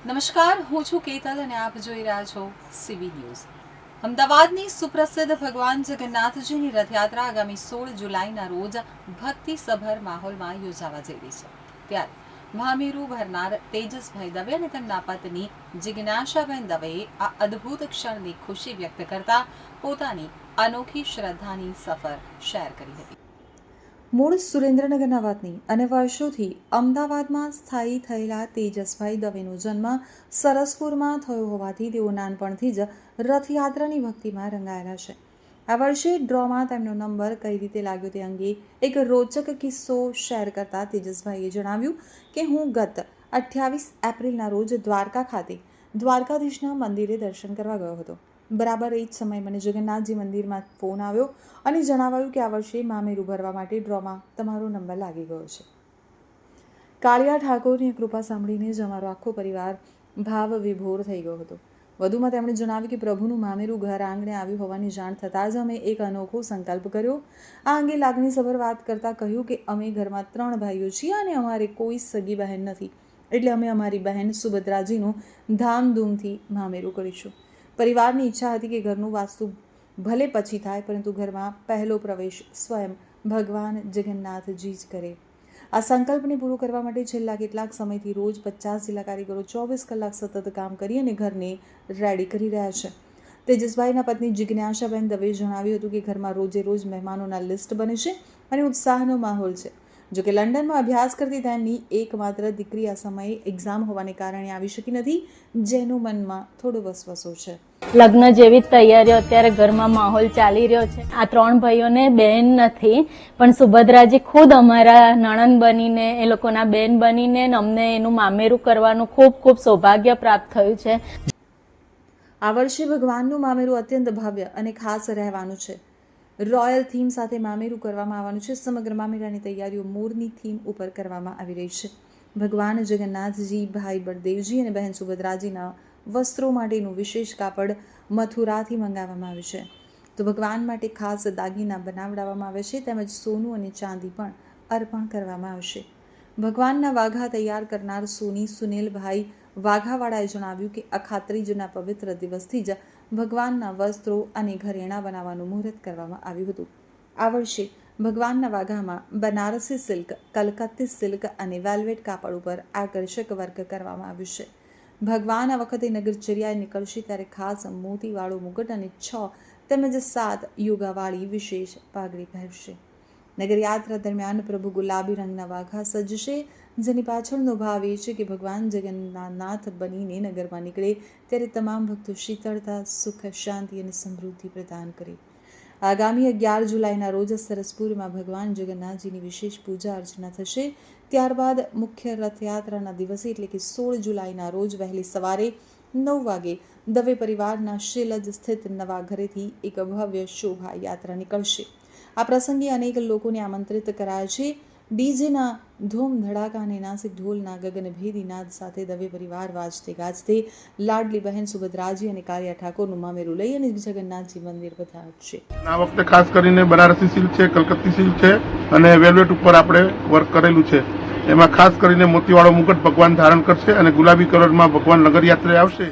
નમસ્કાર, હું છું કેતલ અને આપ જોઈ રહ્યા છો સીબી ન્યૂઝ। અમદાવાદની સુપ્રસિદ્ધ ભગવાન જગન્નાથજીની રથયાત્રા આગામી 16 જુલાઈના રોજ ભક્તિસભર માહોલમાં યોજાવા જઈ રહી છે। ત્યારે ભામેરુ ભરનાર તેજસભાઈ દવે અને તેમના પત્ની જિજ્ઞાસાબેન દવેએ આ અદ્ભુત ક્ષણની ખુશી વ્યક્ત કરતા પોતાની અનોખી શ્રદ્ધાની સફર શેર કરી હતી। મૂળ સુરેન્દ્રનગરના વતની અને વર્ષોથી અમદાવાદમાં સ્થાયી થયેલા તેજસભાઈ દવેનો જન્મ સરસપુરમાં થયો હોવાથી તેઓ નાનપણથી જ રથયાત્રાની ભક્તિમાં રંગાયેલા છે। આ વર્ષે ડ્રોમાં તેમનો નંબર કઈ રીતે લાગ્યો તે અંગે એક રોચક કિસ્સો શેર કરતા તેજસભાઈએ જણાવ્યું કે હું ગત 28 એપ્રિલના રોજ દ્વારકા ખાતે દ્વારકાધીશના મંદિરે દર્શન કરવા ગયો હતો। બરાબર એ જ સમયે મને જગન્નાથજી મંદિરમાં ફોન આવ્યો અને જણાવાયું કે આ વર્ષે મામેરું ભરવા માટે ડ્રોમાં તમારો નંબર લાગી ગયો છે। કાળિયા ઠાકોરની કૃપા સાંભળીને જ અમારો આખો પરિવાર ભાવ વિભોર થઈ ગયો હતો। વધુમાં તેમણે જણાવ્યું કે પ્રભુનું મામેરું ઘર આંગણે આવ્યું હોવાની જાણ થતાં જ અમે એક અનોખો સંકલ્પ કર્યો। આ અંગે લાગણીસભર વાત કરતાં કહ્યું કે અમે ઘરમાં 3 ભાઈઓ છીએ અને અમારે કોઈ સગી બહેન નથી, એટલે અમે અમારી બહેન સુભદ્રાજીનું ધામધૂમથી મામેરું કરીશું। પરિવારની ઈચ્છા હતી કે ઘરનું વાસ્તુ ભલે પછી થાય, પરંતુ ઘરમાં પહેલો પ્રવેશ સ્વયં ભગવાન જગન્નાથજી જ કરે। આ સંકલ્પને પૂરો કરવા માટે છેલ્લા કેટલાક સમયથી રોજ 50 જેટલા કારીગરો 24 કલાક સતત કામ કરી અને ઘરને રેડી કરી રહ્યા છે। તેજસભાઈના પત્ની જિજ્ઞાસાબેન દવેએ જણાવ્યું હતું કે ઘરમાં રોજે રોજ મહેમાનોના લિસ્ટ બને છે અને ઉત્સાહનો માહોલ છે। જો કે લંડનમાં અભ્યાસ કરતી તેમની એકમાત્ર દીકરી આ સમયે એક્ઝામ હોવાને કારણે આવી શકી નથી, જેનો મનમાં થોડો વસવસો છે। લગ્ન જેવી જ તૈયારીઓ અત્યારે ઘરમાં માહોલ ચાલી રહ્યો છે। આ 3 ભાઈઓને બેન નથી, પણ સુભદ્રાજી ખુદ અમારા નણંદ બનીને, એ લોકોના બેન બનીને અમને એનું મામેરું કરવાનું ખૂબ ખૂબ સૌભાગ્ય પ્રાપ્ત થયું છે। આ વર્ષે ભગવાનનું મામેરું અત્યંત ભવ્ય અને ખાસ રહેવાનું છે। રોયલ થીમ સાથે મામેરું કરવામાં આવવાનું છે। સમગ્ર મામેરાની તૈયારીઓ મોરની થીમ ઉપર કરવામાં આવી રહી છે। ભગવાન જગન્નાથજી, ભાઈ બળદેવજી અને બહેન સુભદ્રાજીના વસ્ત્રો માટેનું વિશેષ કાપડ મથુરાથી મંગાવવામાં આવ્યું છે, તો ભગવાન માટે ખાસ દાગીના બનાવડાવવામાં આવે છે, તેમજ સોનું અને ચાંદી પણ અર્પણ કરવામાં આવશે। ભગવાનના વાઘા તૈયાર કરનાર સોની સુનિલભાઈ વાઘાવાળાએ જણાવ્યું કે અખાત્રીજના પવિત્ર દિવસથી જ ભગવાનના વસ્ત્રો અને ઘરેણાં બનાવવાનું મુહૂર્ત કરવામાં આવ્યું હતું। આ વર્ષે ભગવાનના વાઘામાં બનારસી સિલ્ક, કલકત્તી સિલ્ક અને વેલ્વેટ કાપડ ઉપર આકર્ષક વર્ક કરવામાં આવ્યું છે। ભગવાન આ વખતે નગરચર્યાએ નીકળશે ત્યારે ખાસ મોતીવાળો મુગટ અને 6 તેમજ 7 યોગાવાળી વિશેષ પાઘડી પહેરશે। નગરયાત્રા દરમિયાન પ્રભુ ગુલાબી રંગના વાઘા સજશે, જેની પાછળનો ભાવ એ છે કે ભગવાન જગન્નાથ બનીને નગરમાં નીકળે ત્યારે તમામ ભક્તો શીતળતા, સુખ, શાંતિ અને સમૃદ્ધિ પ્રદાન કરે। આગામી 11 જુલાઈના રોજ સરસપુરમાં ભગવાન જગન્નાથજીની વિશેષ પૂજા અર્ચના થશે। ત્યારબાદ મુખ્ય રથયાત્રાના દિવસે એટલે કે 16 જુલાઈના રોજ વહેલી સવારે 9 વાગે દવે પરિવારના શિલજ સ્થિત નવા ઘરેથી એક ભવ્ય શોભાયાત્રા નીકળશે। આ પ્રસંગે અનેક લોકોને આમંત્રિત કરાયા છે। ડીજેના ધૂમ ધડાકા અને નાસિક ઢોલના ગગનભેદી નાદ સાથે દવે પરિવાર વાજતે ગાજતે લાડલી બહેન સુભદ્રાજી અને કાળિયા ઠાકોરનું મામેરું લઈ અને જગન્નાથજી મંદિર પધારશે। આ વખતે ખાસ કરીને બનારસી સિલ્ક છે, કલકત્તી સિલ્ક છે અને વેલ્વેટ ઉપર આપણે વર્ક કરેલું છે। એમાં ખાસ કરીને મોતીવાળો મુગટ ભગવાન ધારણ કરશે અને ગુલાબી કલરમાં ભગવાન નગરયાત્રાએ આવશે।